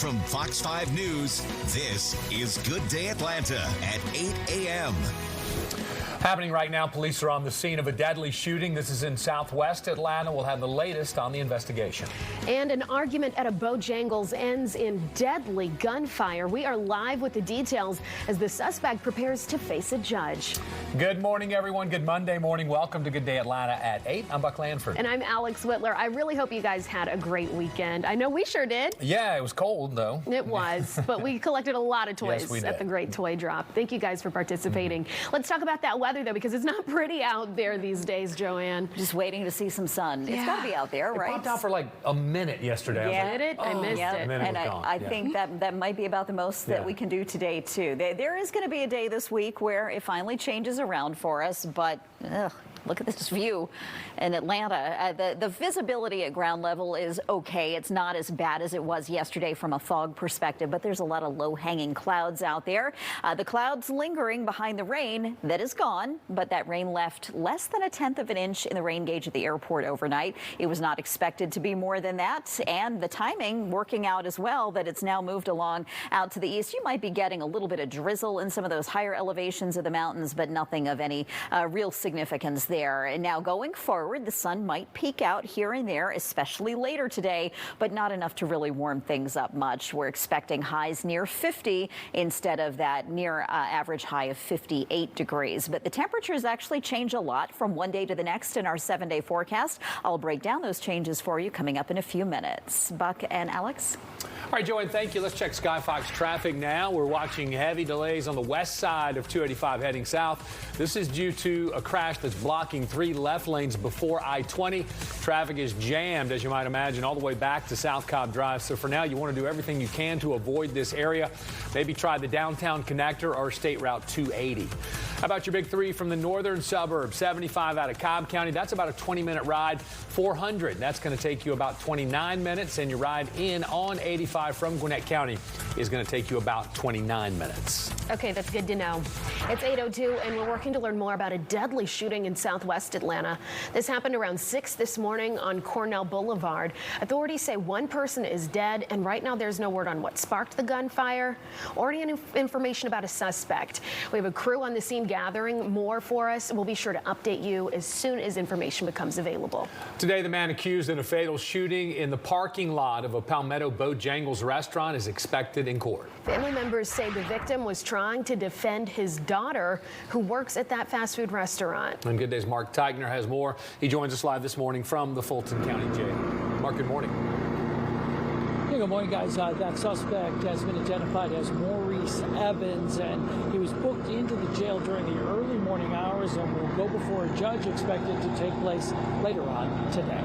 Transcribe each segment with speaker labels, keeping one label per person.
Speaker 1: From Fox 5 News, this is Good Day Atlanta at 8 a.m.
Speaker 2: Happening right now, police are on the scene of a deadly shooting. This is in southwest Atlanta. We'll have the latest on the investigation.
Speaker 3: And an argument at a Bojangles ends in deadly gunfire. We are live with the details as the suspect prepares to face a judge.
Speaker 2: Good morning, everyone. Good Monday morning. Welcome to Good Day Atlanta at 8. I'm Buck Lanford.
Speaker 3: And I'm Alex Whitler. I really hope you guys had a great weekend. I know we sure did.
Speaker 2: Yeah, it was cold, though.
Speaker 3: It was, but we collected a lot of toys
Speaker 2: Yes,
Speaker 3: at the Great Toy Drop. Thank you guys for participating. Let's talk about that weather, though, because it's not pretty out there these days, Joanne.
Speaker 4: Just waiting to see some sun. It's got to be out there, right?
Speaker 2: It popped out for like a minute yesterday.
Speaker 3: Yeah. Did it? I missed it.
Speaker 2: And then it was gone.
Speaker 4: I think that might be about the most that we can do today, too. There is going to be a day this week where it finally changes around for us, but look at this view in Atlanta. The visibility at ground level is okay. It's not as bad as it was yesterday from a fog perspective, but there's a lot of low-hanging clouds out there. The clouds lingering behind the rain that is gone, but that rain left less than 1/10 of an inch in the rain gauge at the airport overnight. It was not expected to be more than that, and the timing working out as well that it's now moved along out to the east. You might be getting a little bit of drizzle in some of those higher elevations of the mountains, but nothing of any real significance there. And now going forward, the sun might peek out here and there, especially later today, but not enough to really warm things up much. We're expecting highs near 50 instead of that near average high of 58 degrees. But the temperatures actually change a lot from one day to the next in our 7-day forecast. I'll break down those changes for you coming up in a few minutes. Buck and Alex.
Speaker 2: All right, Joanne, thank you. Let's check Skyfox traffic now. We're watching heavy delays on the west side of 285 heading south. This is due to a crash that's blocking 3 left lanes before I-20. Traffic is jammed, as you might imagine, all the way back to South Cobb Drive. So for now, you want to do everything you can to avoid this area. Maybe try the downtown connector or State Route 280. How about your big 3 from the northern suburbs? 75 out of Cobb County. That's about a 20-minute ride. 400. That's going to take you about 29 minutes. And your ride in on 85 from Gwinnett County is going to take you about 29 minutes.
Speaker 3: Okay, that's good to know. It's 8:02, and we're working to learn more about a deadly shooting in southwest Atlanta. This happened around 6 this morning on Cornell Boulevard. Authorities say one person is dead, and right now there's no word on what sparked the gunfire or any information about a suspect. We have a crew on the scene gathering more for us. We'll be sure to update you as soon as information becomes available.
Speaker 2: Today, the man accused in a fatal shooting in the parking lot of a Palmetto Bojangles restaurant is expected in court.
Speaker 3: Family members say the victim was trying to defend his daughter, who works at that fast food restaurant.
Speaker 2: And Good Day's Mark Teigner has more. He joins us live this morning from the Fulton County Jail. Mark, good morning.
Speaker 5: Hey, good morning, guys. That suspect has been identified as Maurice Evans, and he was booked into the jail during the early morning hours and will go before a judge expected to take place later on today.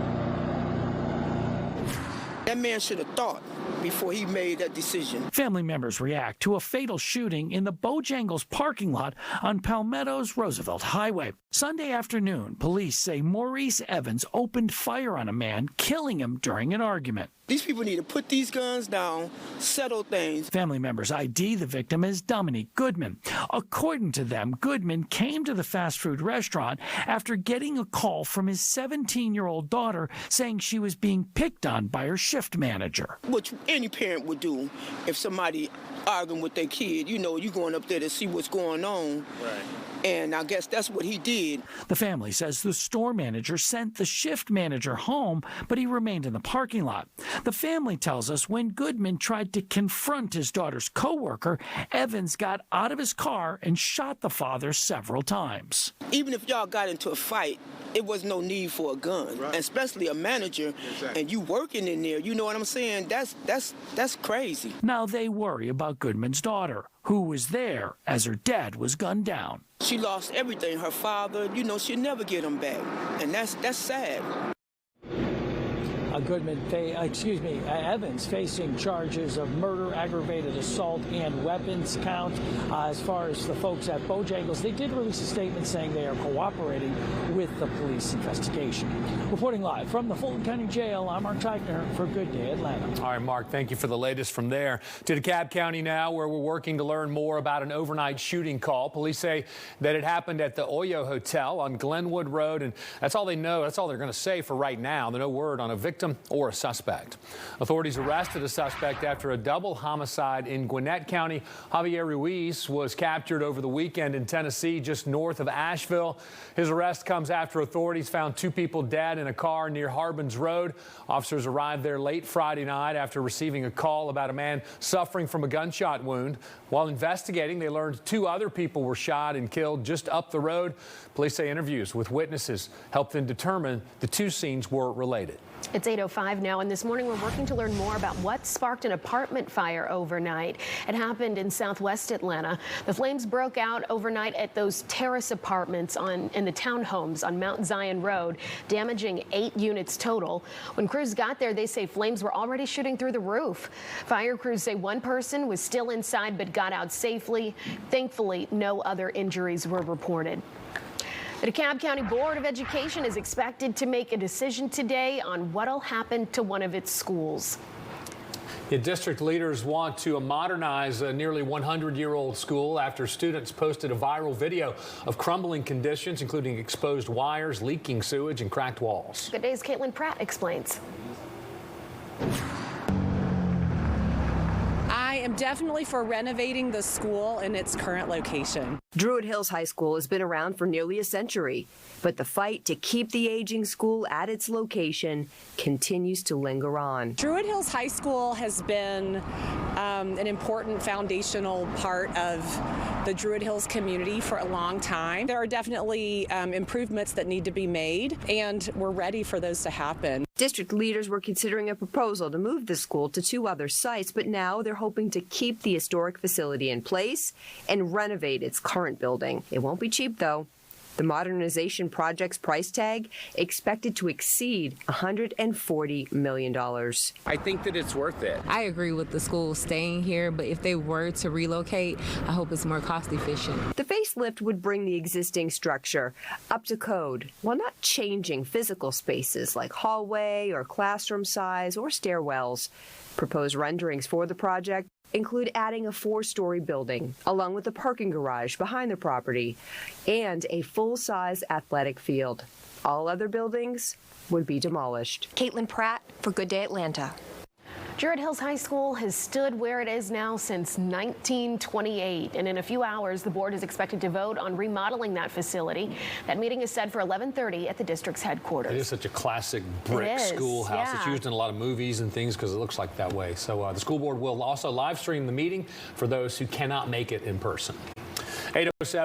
Speaker 6: That man should have thought before he made that decision.
Speaker 5: Family members react to a fatal shooting in the Bojangles parking lot on Palmetto's Roosevelt Highway. Sunday afternoon, police say Maurice Evans opened fire on a man, killing him during an argument.
Speaker 6: These people need to put these guns down, settle things.
Speaker 5: Family members ID the victim as Dominique Goodman. According to them, Goodman came to the fast food restaurant after getting a call from his 17-year-old daughter saying she was being picked on by her shift manager.
Speaker 6: Which any parent would do if somebody arguing with their kid. You know, you're going up there to see what's going on. Right. And I guess that's what he did.
Speaker 5: The family says the store manager sent the shift manager home, but he remained in the parking lot. The family tells us when Goodman tried to confront his daughter's coworker, Evans got out of his car and shot the father several times.
Speaker 6: Even if y'all got into a fight, it was no need for a gun, right. And especially a manager, exactly. And you working in there, you know what I'm saying? That's crazy.
Speaker 5: Now they worry about Goodman's daughter, who was there as her dad was gunned down.
Speaker 6: She lost everything. Her father, you know, she'll never get him back, and that's sad.
Speaker 5: Evans facing charges of murder, aggravated assault, and weapons count. As far as the folks at Bojangles, they did release a statement saying they are cooperating with the police investigation. Reporting live from the Fulton County Jail, I'm Mark Teigner for Good Day Atlanta.
Speaker 2: All right, Mark, thank you for the latest from there. To DeKalb County now, where we're working to learn more about an overnight shooting call. Police say that it happened at the Oyo Hotel on Glenwood Road, and that's all they know. That's all they're going to say for right now. There's no word on a victim victim or a suspect. Authorities arrested a suspect after a double homicide in Gwinnett County. Javier Ruiz was captured over the weekend in Tennessee, just north of Asheville. His arrest comes after authorities found 2 people dead in a car near Harbins Road. Officers arrived there late Friday night after receiving a call about a man suffering from a gunshot wound. While investigating, they learned 2 other people were shot and killed just up the road. Police say interviews with witnesses helped them determine the 2 scenes were related.
Speaker 3: It's 8:05 now, and this morning we're working to learn more about what sparked an apartment fire overnight. It happened in southwest Atlanta. The flames broke out overnight at those terrace apartments in the townhomes on Mount Zion Road, damaging 8 units total. When crews got there, they say flames were already shooting through the roof. Fire crews say 1 person was still inside but got out safely. Thankfully, no other injuries were reported. The DeKalb County Board of Education is expected to make a decision today on what'll happen to one of its schools.
Speaker 2: The district leaders want to modernize a nearly 100-year-old school after students posted a viral video of crumbling conditions, including exposed wires, leaking sewage, and cracked walls.
Speaker 3: Good Day's Caitlin Pratt explains.
Speaker 7: I am definitely for renovating the school in its current location.
Speaker 8: Druid Hills High School has been around for nearly a century, but the fight to keep the aging school at its location continues to linger on.
Speaker 7: Druid Hills High School has been an important foundational part of the Druid Hills community for a long time. There are definitely improvements that need to be made, and we're ready for those to happen.
Speaker 8: District leaders were considering a proposal to move the school to 2 other sites, but now they're hoping to keep the historic facility in place and renovate its current building. It won't be cheap, though. The modernization project's price tag expected to exceed $140 million.
Speaker 9: I think that it's worth it.
Speaker 10: I agree with the school staying here, but if they were to relocate, I hope it's more cost efficient.
Speaker 8: The facelift would bring the existing structure up to code while not changing physical spaces like hallway or classroom size or stairwells. Proposed renderings for the project include adding a 4-story building, along with a parking garage behind the property, and a full-size athletic field. All other buildings would be demolished.
Speaker 11: Caitlin Pratt for Good Day Atlanta.
Speaker 3: Druid Hills High School has stood where it is now since 1928, and in a few hours, the board is expected to vote on remodeling that facility. That meeting is set for 11:30 at the district's headquarters.
Speaker 2: It is such a classic brick schoolhouse.
Speaker 3: Yeah.
Speaker 2: It's used in a lot of movies and things because it looks like that way. So the school board will also live stream the meeting for those who cannot make it in person. 8:07.